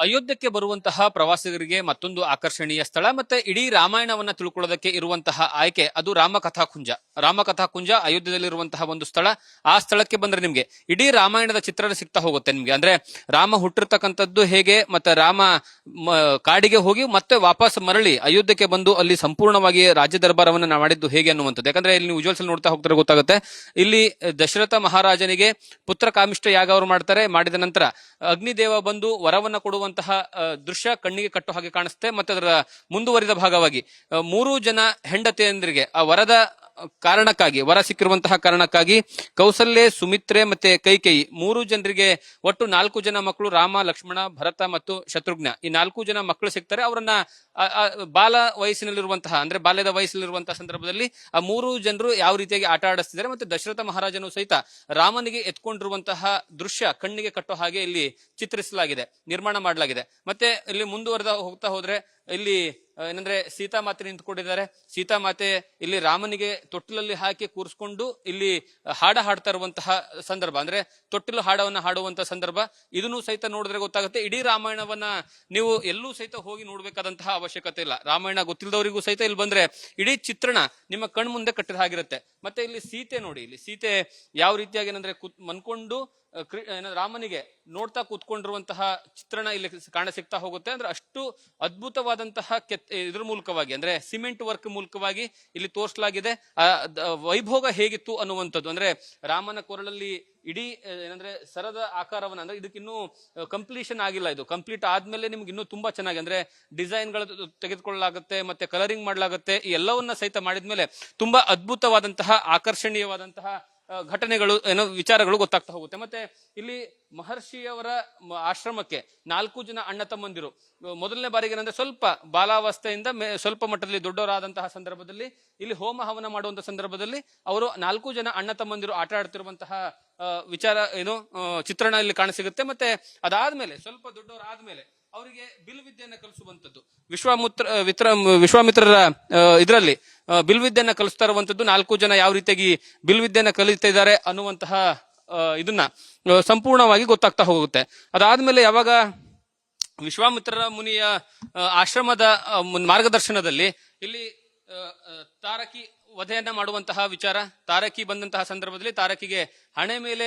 ಅಯೋಧ್ಯಕ್ಕೆ ಬರುವಂತಹ ಪ್ರವಾಸಿಗರಿಗೆ ಮತ್ತೊಂದು ಆಕರ್ಷಣೀಯ ಸ್ಥಳ ಮತ್ತೆ ಇಡೀ ರಾಮಾಯಣವನ್ನ ತಿಳ್ಕೊಳ್ಳೋದಕ್ಕೆ ಇರುವಂತಹ ಆಯ್ಕೆ ಅದು ರಾಮಕಥಾಕುಂಜ. ರಾಮಕಥಾಕುಂಜ ಅಯೋಧ್ಯದಲ್ಲಿರುವಂತಹ ಒಂದು ಸ್ಥಳ. ಆ ಸ್ಥಳಕ್ಕೆ ಬಂದ್ರೆ ನಿಮ್ಗೆ ಇಡೀ ರಾಮಾಯಣದ ಚಿತ್ರಣ ಸಿಗ್ತಾ ಹೋಗುತ್ತೆ ನಿಮ್ಗೆ. ಅಂದ್ರೆ ರಾಮ ಹುಟ್ಟಿರ್ತಕ್ಕಂಥದ್ದು ಹೇಗೆ, ಮತ್ತೆ ರಾಮ ಕಾಡಿಗೆ ಹೋಗಿ ಮತ್ತೆ ವಾಪಸ್ ಮರಳಿ ಅಯೋಧ್ಯಕ್ಕೆ ಬಂದು ಅಲ್ಲಿ ಸಂಪೂರ್ಣವಾಗಿ ರಾಜ್ಯ ದರ್ಬಾರವನ್ನ ಮಾಡಿದ್ದು ಹೇಗೆ ಅನ್ನುವಂಥದ್ದು. ಯಾಕಂದ್ರೆ ಇಲ್ಲಿ ನೀವು ವಿಜುವಲ್ಸ್ ನೋಡ್ತಾ ಹೋಗ್ತಾರೆ ಗೊತ್ತಾಗುತ್ತೆ. ಇಲ್ಲಿ ದಶರಥ ಮಹಾರಾಜನಿಗೆ ಪುತ್ರ ಕಾಮಿಷ್ಠ ಯಾಗ ಅವರು ಮಾಡ್ತಾರೆ. ಮಾಡಿದ ನಂತರ ಅಗ್ನಿದೇವ ಬಂದು ವರವನ್ನ ಕೊಡುವಂತಹ ದೃಶ್ಯ ಕಣ್ಣಿಗೆ ಕಟ್ಟೋ ಹಾಗೆ ಕಾಣಿಸುತ್ತೆ. ಮತ್ತೆ ಅದರ ಮುಂದುವರಿದ ಭಾಗವಾಗಿ 3 ಜನ ಹೆಂಡತಿಯಂದ್ರಿಗೆ ಆ ವರದ ಕಾರಣಕ್ಕಾಗಿ, ವರ ಸಿಕ್ಕಿರುವಂತಹ ಕಾರಣಕ್ಕಾಗಿ ಕೌಸಲ್ಯೆ, ಸುಮಿತ್ರೆ ಮತ್ತೆ ಕೈಕೇಯಿ 3 ಜನರಿಗೆ ಒಟ್ಟು 4 ಜನ ಮಕ್ಕಳು, ರಾಮ, ಲಕ್ಷ್ಮಣ, ಭರತ ಮತ್ತು ಶತ್ರುಘ್ನ. ಈ 4 ಜನ ಮಕ್ಕಳು ಸಿಗ್ತಾರೆ. ಅವರನ್ನ ಬಾಲ ವಯಸ್ಸಿನಲ್ಲಿರುವಂತಹ ಅಂದ್ರೆ ಬಾಲ್ಯದ ವಯಸ್ಸಿನಲ್ಲಿರುವಂತಹ ಸಂದರ್ಭದಲ್ಲಿ ಆ 3 ಜನರು ಯಾವ ರೀತಿಯಾಗಿ ಆಟ ಆಡಿಸ್ತಿದ್ದಾರೆ. ಮತ್ತೆ ದಶರಥ ಮಹಾರಾಜನು ಸಹಿತ ರಾಮನಿಗೆ ಎತ್ಕೊಂಡಿರುವಂತಹ ದೃಶ್ಯ ಕಣ್ಣಿಗೆ ಕಟ್ಟೋ ಹಾಗೆ ಇಲ್ಲಿ ಚಿತ್ರಿಸಲಾಗಿದೆ, ನಿರ್ಮಾಣ ಮಾಡಲಾಗಿದೆ. ಮತ್ತೆ ಇಲ್ಲಿ ಮುಂದುವರೆದ ಹೋಗ್ತಾ ಹೋದ್ರೆ ಇಲ್ಲಿ ಏನಂದ್ರೆ ಸೀತಾಮಾತೆ ನಿಂತ್ಕೊಂಡಿದ್ದಾರೆ. ಸೀತಾಮಾತೆ ಇಲ್ಲಿ ರಾಮನಿಗೆ ತೊಟ್ಟಿಲಲ್ಲಿ ಹಾಕಿ ಕೂರಿಸ್ಕೊಂಡು ಇಲ್ಲಿ ಹಾಡ ಹಾಡ್ತಾ ಇರುವಂತಹ ಸಂದರ್ಭ, ಅಂದ್ರೆ ತೊಟ್ಟಿಲು ಹಾಡವನ್ನ ಹಾಡುವಂತಹ ಸಂದರ್ಭ. ಇದನ್ನು ಸಹಿತ ನೋಡಿದ್ರೆ ಗೊತ್ತಾಗುತ್ತೆ. ಇಡೀ ರಾಮಾಯಣವನ್ನ ನೀವು ಎಲ್ಲೂ ಸಹಿತ ಹೋಗಿ ನೋಡ್ಬೇಕಾದಂತಹ ಅವಶ್ಯಕತೆ ಇಲ್ಲ. ರಾಮಾಯಣ ಗೊತ್ತಿಲ್ಲದವರಿಗೂ ಸಹಿತ ಇಲ್ಲಿ ಬಂದ್ರೆ ಇಡೀ ಚಿತ್ರಣ ನಿಮ್ಮ ಕಣ್ ಮುಂದೆ ಕಟ್ಟಿದ ಹಾಗಿರುತ್ತೆ. ಮತ್ತೆ ಇಲ್ಲಿ ಸೀತೆ ನೋಡಿ, ಇಲ್ಲಿ ಸೀತೆ ಯಾವ ರೀತಿಯಾಗಿ ಏನಂದ್ರೆ ಮನ್ಕೊಂಡು ರಾಮನಿಗೆ ನೋಡ್ತಾ ಕೂತ್ಕೊಂಡಿರುವಂತಹ ಚಿತ್ರಣ ಇಲ್ಲಿ ಕಾಣ ಸಿಗ್ತಾ ಹೋಗುತ್ತೆ. ಅಂದ್ರೆ ಅಷ್ಟು ಅದ್ಭುತವಾದಂತಹ ಇದ್ರ ಮೂಲಕವಾಗಿ ಅಂದ್ರೆ ಸಿಮೆಂಟ್ ವರ್ಕ್ ಮೂಲಕವಾಗಿ ಇಲ್ಲಿ ತೋರಿಸಲಾಗಿದೆ. ವೈಭೋಗ ಹೇಗಿತ್ತು ಅನ್ನುವಂಥದ್ದು. ಅಂದ್ರೆ ರಾಮನ ಕೊರಳಲ್ಲಿ ಇಡೀ ಏನಂದ್ರೆ ಸರದ ಆಕಾರವನ್ನ, ಅಂದ್ರೆ ಇದಕ್ಕಿನ್ನೂ ಕಂಪ್ಲೀಷನ್ ಆಗಿಲ್ಲ. ಇದು ಕಂಪ್ಲೀಟ್ ಆದ್ಮೇಲೆ ನಿಮ್ಗೆ ಇನ್ನೂ ತುಂಬಾ ಚೆನ್ನಾಗಿ ಅಂದ್ರೆ ಡಿಸೈನ್ ಗಳು ತೆಗೆದುಕೊಳ್ಳಲಾಗುತ್ತೆ, ಮತ್ತೆ ಕಲರಿಂಗ್ ಮಾಡಲಾಗುತ್ತೆ. ಈ ಎಲ್ಲವನ್ನ ಸಹಿತ ಮಾಡಿದ್ಮೇಲೆ ತುಂಬಾ ಅದ್ಭುತವಾದಂತಹ ಆಕರ್ಷಣೀಯವಾದಂತಹ ಘಟನೆಗಳು ವಿಚಾರಗಳು ಗೊತ್ತಾಗ್ತಾ ಹೋಗುತ್ತೆ. ಮತ್ತೆ ಇಲ್ಲಿ ಮಹರ್ಷಿಯವರ ಆಶ್ರಮಕ್ಕೆ 4 ಜನ ಅಣ್ಣ ತಮ್ಮಂದಿರು ಮೊದಲನೇ ಬಾರಿಗೆ ಏನಂದ್ರೆ ಸ್ವಲ್ಪ ಬಾಲಾವಸ್ಥೆಯಿಂದ ಸ್ವಲ್ಪ ಮಟ್ಟದಲ್ಲಿ ದೊಡ್ಡವರಾದಂತಹ ಸಂದರ್ಭದಲ್ಲಿ ಇಲ್ಲಿ ಹೋಮ ಹವನ ಮಾಡುವಂತಹ ಸಂದರ್ಭದಲ್ಲಿ ಅವರು 4 ಜನ ಅಣ್ಣ ತಮ್ಮಂದಿರು ಆಟ ಆಡ್ತಿರುವಂತಹ ವಿಚಾರ ಚಿತ್ರಣ ಇಲ್ಲಿ ಕಾಣಸಿಗುತ್ತೆ. ಮತ್ತೆ ಅದಾದ್ಮೇಲೆ ಸ್ವಲ್ಪ ದೊಡ್ಡವರಾದ್ಮೇಲೆ ಅವರಿಗೆ ಬಿಲ್ವಿದ್ಯೆಯನ್ನ ಕಲಿಸುವಂತದ್ದು ವಿಶ್ವಾಮಿತ್ರರ ಇದರಲ್ಲಿ ಬಿಲ್ವಿದ್ಯೆಯನ್ನ ಕಲಿಸ್ತಾ ಇರುವಂತದ್ದು. 4 ಜನ ಯಾವ ರೀತಿಯಾಗಿ ಬಿಲ್ವಿದ್ಯೆಯನ್ನ ಕಲಿತಾ ಇದ್ದಾರೆ ಅನ್ನುವಂತಹ ಇದನ್ನ ಸಂಪೂರ್ಣವಾಗಿ ಗೊತ್ತಾಗ್ತಾ ಹೋಗುತ್ತೆ. ಅದಾದ್ಮೇಲೆ ಯಾವಾಗ ವಿಶ್ವಾಮಿತ್ರರ ಮುನಿಯ ಆಶ್ರಮದ ಮಾರ್ಗದರ್ಶನದಲ್ಲಿ ಇಲ್ಲಿ ತಾರಕಿ ವಧೆಯನ್ನ ಮಾಡುವಂತಹ ವಿಚಾರ, ತಾರಕಿ ಬಂದಂತಹ ಸಂದರ್ಭದಲ್ಲಿ ತಾರಕಿಗೆ ಹಣೆ ಮೇಲೆ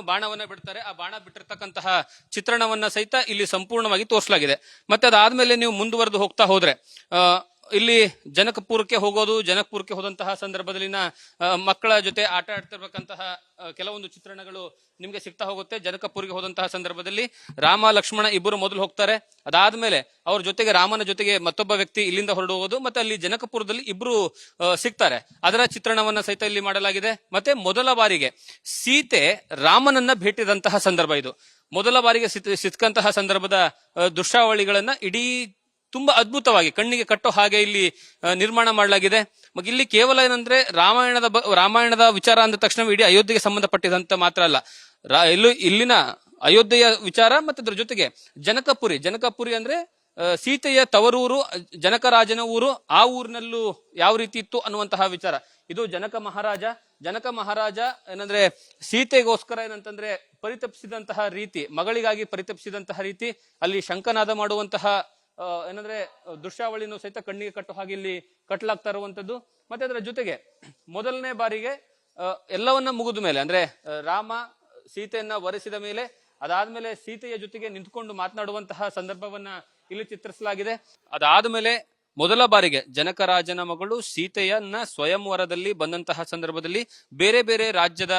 ಬಾಣವನ್ನ ಬಿಡ್ತಾರೆ. ಆ ಬಾಣ ಬಿಟ್ಟಿರ್ತಕ್ಕಂತಹ ಚಿತ್ರಣವನ್ನ ಸಹಿತ ಇಲ್ಲಿ ಸಂಪೂರ್ಣವಾಗಿ ತೋರಿಸಲಾಗಿದೆ. ಮತ್ತೆ ಅದಾದ್ಮೇಲೆ ನೀವು ಮುಂದುವರೆದು ಹೋಗ್ತಾ ಹೋದ್ರೆ ಇಲ್ಲಿ ಜನಕಪುರಕ್ಕೆ ಹೋಗೋದು, ಜನಕಪುರಕ್ಕೆ ಹೋದಂತಹ ಸಂದರ್ಭದಲ್ಲಿನ ಮಕ್ಕಳ ಜೊತೆ ಆಟ ಆಡ್ತಿರ್ಬೇಕಂತಹ ಕೆಲವೊಂದು ಚಿತ್ರಣಗಳು ನಿಮ್ಗೆ ಸಿಗ್ತಾ ಹೋಗುತ್ತೆ. ಜನಕಪುರಿಗೆ ಹೋದಂತಹ ಸಂದರ್ಭದಲ್ಲಿ ರಾಮ ಲಕ್ಷ್ಮಣ ಇಬ್ಬರು ಮೊದಲು ಹೋಗ್ತಾರೆ. ಅದಾದ್ಮೇಲೆ ಅವ್ರ ಜೊತೆಗೆ ರಾಮನ ಜೊತೆಗೆ ಮತ್ತೊಬ್ಬ ವ್ಯಕ್ತಿ ಇಲ್ಲಿಂದ ಹೊರಡುವುದು. ಮತ್ತೆ ಅಲ್ಲಿ ಜನಕಪುರದಲ್ಲಿ ಇಬ್ರು ಸಿಗ್ತಾರೆ. ಅದರ ಚಿತ್ರಣವನ್ನ ಸಹಿತ ಇಲ್ಲಿ ಮಾಡಲಾಗಿದೆ. ಮತ್ತೆ ಮೊದಲ ಬಾರಿಗೆ ಸೀತೆ ರಾಮನನ್ನ ಭೇಟಿದಂತಹ ಸಂದರ್ಭ ಇದು. ಮೊದಲ ಬಾರಿಗೆ ಸಿಕ್ಕಂತಹ ಸಂದರ್ಭದ ದೃಶ್ಯಾವಳಿಗಳನ್ನ ಇಡೀ ತುಂಬಾ ಅದ್ಭುತವಾಗಿ ಕಣ್ಣಿಗೆ ಕಟ್ಟೋ ಹಾಗೆ ಇಲ್ಲಿ ನಿರ್ಮಾಣ ಮಾಡಲಾಗಿದೆ. ಇಲ್ಲಿ ಕೇವಲ ಏನಂದ್ರೆ ರಾಮಾಯಣದ ವಿಚಾರ ಅಂದ ತಕ್ಷಣ ಇಡೀ ಅಯೋಧ್ಯೆಗೆ ಸಂಬಂಧಪಟ್ಟಿದಂತ ಮಾತ್ರ ಅಲ್ಲ, ಇಲ್ಲಿನ ಅಯೋಧ್ಯೆಯ ವಿಚಾರ ಮತ್ತೆ ಅದ್ರ ಜೊತೆಗೆ ಜನಕಪುರಿ ಅಂದ್ರೆ ಸೀತೆಯ ತವರೂರು, ಜನಕರಾಜನ ಊರು. ಆ ಊರಿನಲ್ಲೂ ಯಾವ ರೀತಿ ಇತ್ತು ಅನ್ನುವಂತಹ ವಿಚಾರ. ಇದು ಜನಕ ಮಹಾರಾಜ ಏನಂದ್ರೆ ಸೀತೆಗೋಸ್ಕರ ಏನಂತಂದ್ರೆ ಪರಿತಪಿಸಿದಂತಹ ರೀತಿ, ಮಗಳಿಗಾಗಿ ಪರಿತಪಿಸಿದಂತಹ ರೀತಿ, ಅಲ್ಲಿ ಶಂಖನಾದ ಮಾಡುವಂತಹ ಏನಂದ್ರೆ ದೃಶ್ಯಾವಳಿನೂ ಸಹಿತ ಕಣ್ಣಿಗೆ ಕಟ್ಟೋ ಹಾಗೆ ಇಲ್ಲಿ ಕಟ್ಟಲಾಗ್ತಾ ಇರುವಂತದ್ದು. ಮತ್ತೆ ಅದರ ಜೊತೆಗೆ ಮೊದಲನೇ ಬಾರಿಗೆ ಎಲ್ಲವನ್ನ ಮುಗಿದ ಮೇಲೆ ಅಂದ್ರೆ ರಾಮ ಸೀತೆಯನ್ನ ವರಿಸಿದ ಮೇಲೆ ಅದಾದ್ಮೇಲೆ ಸೀತೆಯ ಜೊತೆಗೆ ನಿಂತ್ಕೊಂಡು ಮಾತನಾಡುವಂತಹ ಸಂದರ್ಭವನ್ನ ಇಲ್ಲಿ ಚಿತ್ರಿಸಲಾಗಿದೆ. ಅದಾದ್ಮೇಲೆ ಮೊದಲ ಬಾರಿಗೆ ಜನಕರಾಜನ ಮಗಳು ಸೀತೆಯನ್ನ ಸ್ವಯಂವರದಲ್ಲಿ ಬಂದಂತಹ ಸಂದರ್ಭದಲ್ಲಿ ಬೇರೆ ಬೇರೆ ರಾಜ್ಯದ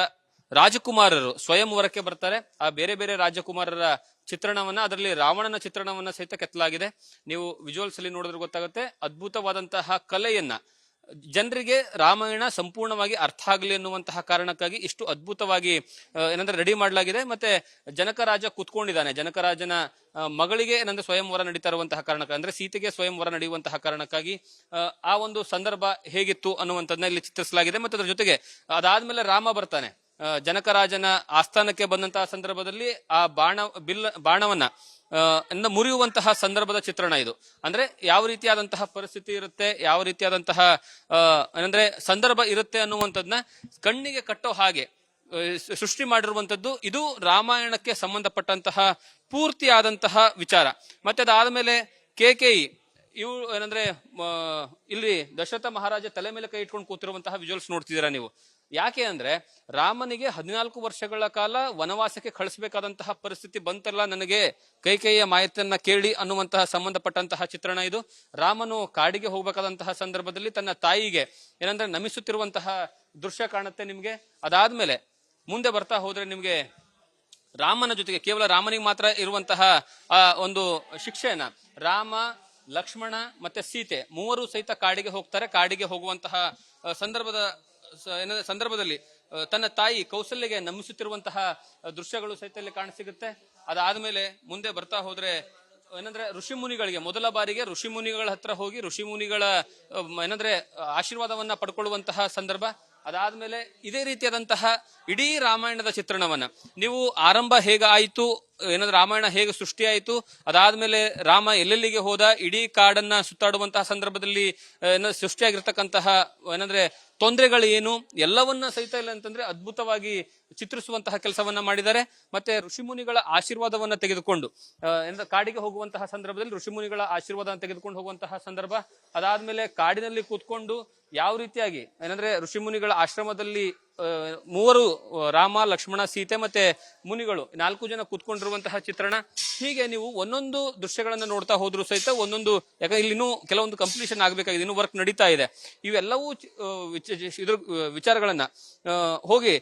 ರಾಜಕುಮಾರರು ಸ್ವಯಂವರಕ್ಕೆ ಬರ್ತಾರೆ. ಆ ಬೇರೆ ಬೇರೆ ರಾಜಕುಮಾರರ ಚಿತ್ರಣವನ್ನ, ಅದರಲ್ಲಿ ರಾವಣನ ಚಿತ್ರಣವನ್ನ ಸಹಿತ ಕೆತ್ತಲಾಗಿದೆ. ನೀವು ವಿಜುವಲ್ಸ್ ಅಲ್ಲಿ ನೋಡಿದ್ರೆ ಗೊತ್ತಾಗುತ್ತೆ. ಅದ್ಭುತವಾದಂತಹ ಕಲೆಯನ್ನ ಜನರಿಗೆ ರಾಮಾಯಣ ಸಂಪೂರ್ಣವಾಗಿ ಅರ್ಥ ಆಗಲಿ ಅನ್ನುವಂತಹ ಕಾರಣಕ್ಕಾಗಿ ಇಷ್ಟು ಅದ್ಭುತವಾಗಿ ಏನಂದ್ರೆ ರೆಡಿ ಮಾಡಲಾಗಿದೆ. ಮತ್ತೆ ಜನಕರಾಜ ಕುತ್ಕೊಂಡಿದ್ದಾನೆ. ಜನಕರಾಜನ ಮಗಳಿಗೆ ಏನಂದ್ರೆ ಸ್ವಯಂವರ ನಡೀತಾ ಇರುವಂತಹ ಕಾರಣಕ್ಕೆ, ಅಂದ್ರೆ ಸೀತೆಗೆ ಸ್ವಯಂವರ ನಡೆಯುವಂತಹ ಕಾರಣಕ್ಕಾಗಿ ಆ ಒಂದು ಸಂದರ್ಭ ಹೇಗಿತ್ತು ಅನ್ನುವಂಥದ್ದನ್ನ ಇಲ್ಲಿ ಚಿತ್ರಿಸಲಾಗಿದೆ. ಮತ್ತೆ ಅದ್ರ ಜೊತೆಗೆ ಅದಾದ್ಮೇಲೆ ರಾಮ ಬರ್ತಾನೆ. ಜನಕರಾಜನ ಆಸ್ಥಾನಕ್ಕೆ ಬಂದಂತಹ ಸಂದರ್ಭದಲ್ಲಿ ಆ ಬಾಣವನ್ನ ಮುರಿಯುವಂತಹ ಸಂದರ್ಭದ ಚಿತ್ರಣ ಇದು. ಅಂದ್ರೆ ಯಾವ ರೀತಿಯಾದಂತಹ ಪರಿಸ್ಥಿತಿ ಇರುತ್ತೆ, ಯಾವ ರೀತಿಯಾದಂತಹ ಏನಂದ್ರೆ ಸಂದರ್ಭ ಇರುತ್ತೆ ಅನ್ನುವಂಥದ್ನ ಕಣ್ಣಿಗೆ ಕಟ್ಟೋ ಹಾಗೆ ಸೃಷ್ಟಿ ಮಾಡಿರುವಂತದ್ದು. ಇದು ರಾಮಾಯಣಕ್ಕೆ ಸಂಬಂಧಪಟ್ಟಂತಹ ಪೂರ್ತಿಯಾದಂತಹ ವಿಚಾರ. ಮತ್ತೆ ಅದಾದ್ಮೇಲೆ ಕೇಕೇಯಿ ಇವು ಏನಂದ್ರೆ ಇಲ್ಲಿ ದಶರಥ ಮಹಾರಾಜ ತಲೆ ಮೇಲೆ ಕೈ ಇಟ್ಕೊಂಡು ಕೂತಿರುವಂತಹ ವಿಜುವಲ್ಸ್ ನೋಡ್ತಿದ್ದೀರಾ ನೀವು. ಯಾಕೆ ಅಂದ್ರೆ ರಾಮನಿಗೆ 14 ವರ್ಷಗಳ ಕಾಲ ವನವಾಸಕ್ಕೆ ಕಳಿಸಬೇಕಾದಂತಹ ಪರಿಸ್ಥಿತಿ ಬಂತಲ್ಲ, ನನಗೆ ಕೈಕೇಯಿಯ ಮಾಹಿತಿಯನ್ನ ಕೇಳಿ ಅನ್ನುವಂತಹ ಸಂಬಂಧಪಟ್ಟಂತಹ ಚಿತ್ರಣ ಇದು. ರಾಮನು ಕಾಡಿಗೆ ಹೋಗ್ಬೇಕಾದಂತಹ ಸಂದರ್ಭದಲ್ಲಿ ತನ್ನ ತಾಯಿಗೆ ಏನಂದ್ರೆ ನಮಿಸುತ್ತಿರುವಂತಹ ದೃಶ್ಯ ಕಾಣುತ್ತೆ ನಿಮ್ಗೆ. ಅದಾದ್ಮೇಲೆ ಮುಂದೆ ಬರ್ತಾ ಹೋದ್ರೆ ನಿಮ್ಗೆ ರಾಮನ ಜೊತೆಗೆ ಕೇವಲ ರಾಮನಿಗೆ ಮಾತ್ರ ಇರುವಂತಹ ಒಂದು ಶಿಕ್ಷೆಯನ್ನ ರಾಮ, ಲಕ್ಷ್ಮಣ ಮತ್ತೆ ಸೀತೆ ಮೂವರು ಸಹಿತ ಕಾಡಿಗೆ ಹೋಗ್ತಾರೆ. ಕಾಡಿಗೆ ಹೋಗುವಂತಹ ಸಂದರ್ಭದಲ್ಲಿ ತನ್ನ ತಾಯಿ ಕೌಸಲ್ಯಗೆ ನಮಿಸುತ್ತಿರುವಂತಹ ದೃಶ್ಯಗಳು ಸಹಿತ ಇಲ್ಲಿ ಕಾಣಸಿಗುತ್ತೆ. ಅದಾದ್ಮೇಲೆ ಮುಂದೆ ಬರ್ತಾ ಹೋದ್ರೆ ಏನಂದ್ರೆ ಋಷಿಮುನಿಗಳಿಗೆ ಮೊದಲ ಬಾರಿಗೆ ಋಷಿಮುನಿಗಳ ಹತ್ರ ಹೋಗಿ ಋಷಿಮುನಿಗಳ ಏನಂದ್ರೆ ಆಶೀರ್ವಾದವನ್ನ ಪಡ್ಕೊಳ್ಳುವಂತಹ ಸಂದರ್ಭ. ಅದಾದ್ಮೇಲೆ ಇದೇ ರೀತಿಯಾದಂತಹ ಇಡೀ ರಾಮಾಯಣದ ಚಿತ್ರಣವನ್ನ ನೀವು ಆರಂಭ ಹೇಗಾಯಿತು, ಏನಂದ್ರೆ ರಾಮಾಯಣ ಹೇಗೆ ಸೃಷ್ಟಿಯಾಯಿತು, ಅದಾದ್ಮೇಲೆ ರಾಮ ಎಲ್ಲೆಲ್ಲಿಗೆ ಹೋದ, ಇಡೀ ಕಾಡನ್ನ ಸುತ್ತಾಡುವಂತಹ ಸಂದರ್ಭದಲ್ಲಿ ಸೃಷ್ಟಿಯಾಗಿರ್ತಕ್ಕಂತಹ ಏನಂದ್ರೆ ತೊಂದರೆಗಳು ಏನು, ಎಲ್ಲವನ್ನ ಸಹಿತ ಇಲ್ಲ ಅಂತಂದ್ರೆ ಅದ್ಭುತವಾಗಿ ಚಿತ್ರಿಸುವಂತಹ ಕೆಲಸವನ್ನ ಮಾಡಿದ್ದಾರೆ. ಮತ್ತೆ ಋಷಿಮುನಿಗಳ ಆಶೀರ್ವಾದವನ್ನ ತೆಗೆದುಕೊಂಡು ಕಾಡಿಗೆ ಹೋಗುವಂತಹ ಸಂದರ್ಭದಲ್ಲಿ ಋಷಿಮುನಿಗಳ ಆಶೀರ್ವಾದವನ್ನು ತೆಗೆದುಕೊಂಡು ಹೋಗುವಂತಹ ಸಂದರ್ಭ. ಅದಾದ್ಮೇಲೆ ಕಾಡಿನಲ್ಲಿ ಕೂತ್ಕೊಂಡು ಯಾವ ರೀತಿಯಾಗಿ ಏನಂದ್ರೆ ಋಷಿಮುನಿಗಳ ಆಶ್ರಮದಲ್ಲಿ ಮೂವರು ರಾಮ, ಲಕ್ಷ್ಮಣ, ಸೀತೆ ಮತ್ತೆ ಮುನಿಗಳು 4 ಜನ ಕೂತ್ಕೊಂಡಿರುವಂತಹ ಚಿತ್ರಣ. ಹೀಗೆ ನೀವು ಒಂದೊಂದು ದೃಶ್ಯಗಳನ್ನ ನೋಡ್ತಾ ಹೋದ್ರು ಸಹಿತ ಒಂದೊಂದು, ಯಾಕಂದ್ರೆ ಇಲ್ಲಿ ಇನ್ನೂ ಕೆಲವೊಂದು ಕಂಪ್ಲೀಷನ್ ಆಗ್ಬೇಕಾಗಿದೆ, ಇನ್ನೂ ವರ್ಕ್ ನಡೀತಾ ಇದೆ. ಇವೆಲ್ಲವೂ ಇದ್ರ ವಿಚಾರಗಳನ್ನ ಹೋಗಿ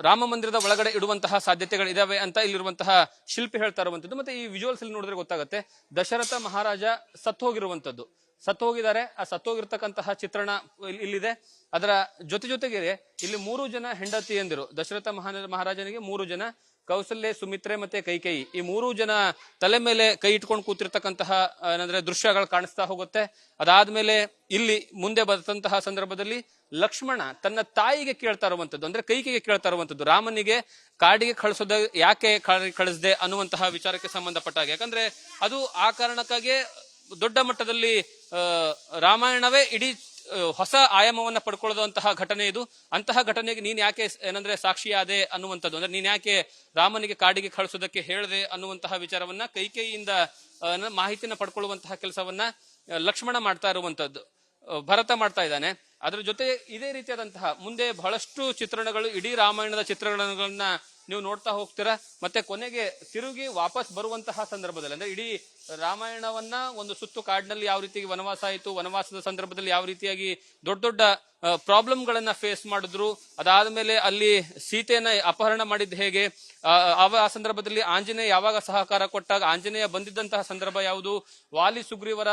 ರಾಮ ಮಂದಿರದ ಒಳಗಡೆ ಇಡುವಂತಹ ಸಾಧ್ಯತೆಗಳಿದಾವೆ ಅಂತ ಇಲ್ಲಿರುವಂತಹ ಶಿಲ್ಪಿ ಹೇಳ್ತಾ ಇರುವಂತದ್ದು. ಮತ್ತೆ ಈ ವಿಜುವಲ್ಸ್ ಅಲ್ಲಿ ನೋಡಿದ್ರೆ ಗೊತ್ತಾಗುತ್ತೆ, ದಶರಥ ಮಹಾರಾಜ ಸತ್ತು ಹೋಗಿರುವಂತದ್ದು, ಸತ್ತು ಹೋಗಿದ್ದಾರೆ. ಆ ಸತ್ತೋಗಿರ್ತಕ್ಕಂತಹ ಚಿತ್ರಣ ಇಲ್ಲಿದೆ. ಅದರ ಜೊತೆಗೆ ಇಲ್ಲಿ 3 ಜನ ಹೆಂಡತಿಯಂದಿರು, ದಶರಥ ಮಹಾರಾಜನಿಗೆ 3 ಜನ, ಕೌಸಲ್ಯ, ಸುಮಿತ್ರೆ ಮತ್ತೆ ಕೈಕೇಯಿ, ಈ 3 ಜನ ತಲೆ ಮೇಲೆ ಕೈ ಇಟ್ಕೊಂಡು ಕೂತಿರ್ತಕ್ಕಂತಹ ಏನಂದ್ರೆ ದೃಶ್ಯಗಳು ಕಾಣಿಸ್ತಾ ಹೋಗುತ್ತೆ. ಅದಾದ್ಮೇಲೆ ಇಲ್ಲಿ ಮುಂದೆ ಬರ್ತಂತಹ ಸಂದರ್ಭದಲ್ಲಿ ಲಕ್ಷ್ಮಣ ತನ್ನ ತಾಯಿಗೆ ಕೇಳ್ತಾ ಇರುವಂತದ್ದು, ಅಂದ್ರೆ ಕೈಕೇಯಿಗೆ ಕೇಳ್ತಾ ಇರುವಂತದ್ದು, ರಾಮನಿಗೆ ಕಾಡಿಗೆ ಕಳಿಸೋದ ಯಾಕೆ ಕಳಿಸ್ದೆ ಅನ್ನುವಂತಹ ವಿಚಾರಕ್ಕೆ ಸಂಬಂಧಪಟ್ಟಾಗ. ಯಾಕಂದ್ರೆ ಅದು ಆ ಕಾರಣಕ್ಕಾಗಿ ದೊಡ್ಡ ಮಟ್ಟದಲ್ಲಿ ರಾಮಾಯಣವೇ ಇಡೀ ಹೊಸ ಆಯಾಮವನ್ನ ಪಡ್ಕೊಳ್ಳುವಂತಹ ಘಟನೆ ಇದು. ಅಂತಹ ಘಟನೆಗೆ ನೀನ್ ಯಾಕೆ ಏನಂದ್ರೆ ಸಾಕ್ಷಿಯಾದೆ ಅನ್ನುವಂಥದ್ದು, ಅಂದ್ರೆ ನೀನ್ ಯಾಕೆ ರಾಮನಿಗೆ ಕಾಡಿಗೆ ಕಳಿಸೋದಕ್ಕೆ ಹೇಳ್ದೆ ಅನ್ನುವಂತಹ ವಿಚಾರವನ್ನ ಕೈಕೇಯಿಯಿಂದ ಮಾಹಿತಿನ ಪಡ್ಕೊಳ್ಳುವಂತಹ ಕೆಲಸವನ್ನ ಲಕ್ಷ್ಮಣ ಮಾಡ್ತಾ ಇರುವಂತದ್ದು, ಭರತ ಮಾಡ್ತಾ ಇದ್ದಾನೆ. ಅದ್ರ ಜೊತೆ ಇದೇ ರೀತಿಯಾದಂತಹ ಮುಂದೆ ಬಹಳಷ್ಟು ಚಿತ್ರಣಗಳು, ಇಡೀ ರಾಮಾಯಣದ ಚಿತ್ರಣಗಳನ್ನ ನೀವು ನೋಡ್ತಾ ಹೋಗ್ತೀರಾ. ಮತ್ತೆ ಕೊನೆಗೆ ತಿರುಗಿ ವಾಪಸ್ ಬರುವಂತಹ ಸಂದರ್ಭದಲ್ಲಿ, ಅಂದ್ರೆ ಇಡೀ ರಾಮಾಯಣವನ್ನ ಒಂದು ಸುತ್ತು ಕಾಡಿನಲ್ಲಿ ಯಾವ ರೀತಿಯಾಗಿ ವನವಾಸ ಆಯಿತು, ವನವಾಸದ ಸಂದರ್ಭದಲ್ಲಿ ಯಾವ ರೀತಿಯಾಗಿ ದೊಡ್ಡ ದೊಡ್ಡ ಪ್ರಾಬ್ಲಮ್ಗಳನ್ನ ಫೇಸ್ ಮಾಡಿದ್ರು, ಅದಾದ್ಮೇಲೆ ಅಲ್ಲಿ ಸೀತೆಯನ್ನ ಅಪಹರಣ ಮಾಡಿದ್ದು ಹೇಗೆ, ಆ ಸಂದರ್ಭದಲ್ಲಿ ಆಂಜನೇಯ ಯಾವಾಗ ಸಹಕಾರ ಕೊಟ್ಟಾಗ ಆಂಜನೇಯ ಬಂದಿದ್ದಂತಹ ಸಂದರ್ಭ ಯಾವುದು, ವಾಲಿ ಸುಗ್ರೀವರ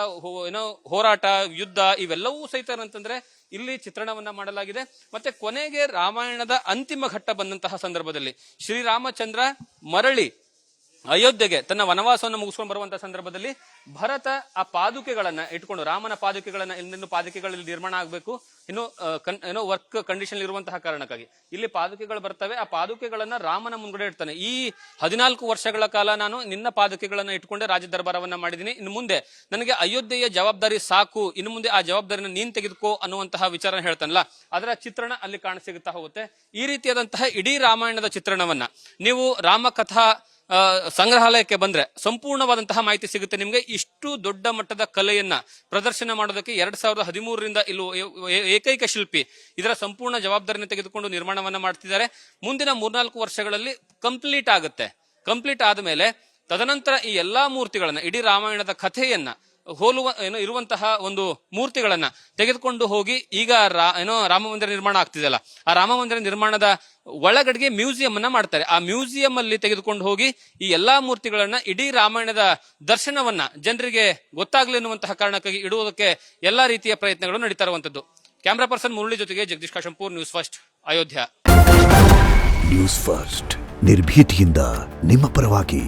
ಹೋರಾಟ, ಯುದ್ಧ, ಇವೆಲ್ಲವೂ ಸಹಿತ ಅಂತಂದ್ರೆ ಇಲ್ಲಿ ಚಿತ್ರಣವನ್ನ ಮಾಡಲಾಗಿದೆ. ಮತ್ತೆ ಕೊನೆಗೆ ರಾಮಾಯಣದ ಅಂತಿಮ ಘಟ್ಟ ಬಂದಂತಹ ಸಂದರ್ಭದಲ್ಲಿ ಶ್ರೀರಾಮಚಂದ್ರ ಮರಳಿ ಅಯೋಧ್ಯೆಗೆ ತನ್ನ ವನವಾಸವನ್ನು ಮುಗಿಸ್ಕೊಂಡು ಬರುವಂತಹ ಸಂದರ್ಭದಲ್ಲಿ ಭರತ ಆ ಪಾದುಕೆಗಳನ್ನ ಇಟ್ಕೊಂಡು, ರಾಮನ ಪಾದುಕೆಗಳನ್ನ ಇನ್ನು ಪಾದುಕೆಗಳಲ್ಲಿ ನಿರ್ಮಾಣ ಆಗ್ಬೇಕು, ಇನ್ನು ವರ್ಕ್ ಕಂಡೀಷನ್ ಇರುವಂತಹ ಕಾರಣಕ್ಕಾಗಿ ಇಲ್ಲಿ ಪಾದುಕೆಗಳು ಬರ್ತವೆ. ಆ ಪಾದುಕೆಗಳನ್ನ ರಾಮನ ಮುಂದ್ಗಡೆ ಇಡ್ತಾನೆ. ಈ 14 ವರ್ಷಗಳ ಕಾಲ ನಾನು ನಿನ್ನ ಪಾದುಕೆಗಳನ್ನ ಇಟ್ಕೊಂಡೆ ರಾಜ ದರ್ಬಾರವನ್ನ ಮಾಡಿದೀನಿ, ಇನ್ನು ಮುಂದೆ ನನಗೆ ಅಯೋಧ್ಯೆಯ ಜವಾಬ್ದಾರಿ ಸಾಕು, ಇನ್ನು ಮುಂದೆ ಆ ಜವಾಬ್ದಾರಿನ ನೀನ್ ತೆಗೆದುಕೋ ಅನ್ನುವಂತಹ ವಿಚಾರ ಹೇಳ್ತಾನಲ್ಲ, ಅದರ ಚಿತ್ರಣ ಅಲ್ಲಿ ಕಾಣಸಿಗುತ್ತಾ ಹೋಗುತ್ತೆ. ಈ ರೀತಿಯಾದಂತಹ ಇಡೀ ರಾಮಾಯಣದ ಚಿತ್ರಣವನ್ನ ನೀವು ರಾಮಕಥಾ ಸಂಗ್ರಹಾಲಯಕ್ಕೆ ಬಂದ್ರೆ ಸಂಪೂರ್ಣವಾದಂತಹ ಮಾಹಿತಿ ಸಿಗುತ್ತೆ ನಿಮ್ಗೆ. ಇಷ್ಟು ದೊಡ್ಡ ಮಟ್ಟದ ಕಲೆಯನ್ನ ಪ್ರದರ್ಶನ ಮಾಡೋದಕ್ಕೆ 2013ರಿಂದ ಇಲ್ಲಿ ಏಕೈಕ ಶಿಲ್ಪಿ ಇದರ ಸಂಪೂರ್ಣ ಜವಾಬ್ದಾರಿನ ತೆಗೆದುಕೊಂಡು ನಿರ್ಮಾಣವನ್ನ ಮಾಡ್ತಿದ್ದಾರೆ. ಮುಂದಿನ 3-4 ವರ್ಷಗಳಲ್ಲಿ ಕಂಪ್ಲೀಟ್ ಆಗುತ್ತೆ. ಕಂಪ್ಲೀಟ್ ಆದ್ಮೇಲೆ ತದನಂತರ ಈ ಎಲ್ಲಾ ಮೂರ್ತಿಗಳನ್ನ, ಇಡೀ ರಾಮಾಯಣದ ಕಥೆಯನ್ನ ಹೋಲುವ ಇರುವಂತಹ ಒಂದು ಮೂರ್ತಿಗಳನ್ನ ತೆಗೆದುಕೊಂಡು ಹೋಗಿ, ಈಗ ರಾಮ ಮಂದಿರ ನಿರ್ಮಾಣ ಆಗ್ತಿದೆಯಲ್ಲ, ಆ ರಾಮ ಮಂದಿರ ನಿರ್ಮಾಣದ ಒಳಗಡೆಗೆ ಮ್ಯೂಸಿಯಂ ಅನ್ನ ಮಾಡ್ತಾರೆ. ಆ ಮ್ಯೂಸಿಯಂ ಅಲ್ಲಿ ತೆಗೆದುಕೊಂಡು ಹೋಗಿ ಈ ಎಲ್ಲಾ ಮೂರ್ತಿಗಳನ್ನ, ಇಡೀ ರಾಮಾಯಣದ ದರ್ಶನವನ್ನ ಜನರಿಗೆ ಗೊತ್ತಾಗ್ಲಿ ಎನ್ನುವಂತಹ ಕಾರಣಕ್ಕಾಗಿ ಇಡುವುದಕ್ಕೆ ಎಲ್ಲಾ ರೀತಿಯ ಪ್ರಯತ್ನಗಳು ನಡೀತಾ ಇರುವಂತದ್ದು. ಕ್ಯಾಮರಾ ಪರ್ಸನ್ ಮುರಳಿ ಜೊತೆಗೆ Jagadish Kashampur, news first, Ayodhya. News first, ನಿರ್ಭೀತಿಯಿಂದ ನಿಮ್ಮ ಪರವಾಗಿ.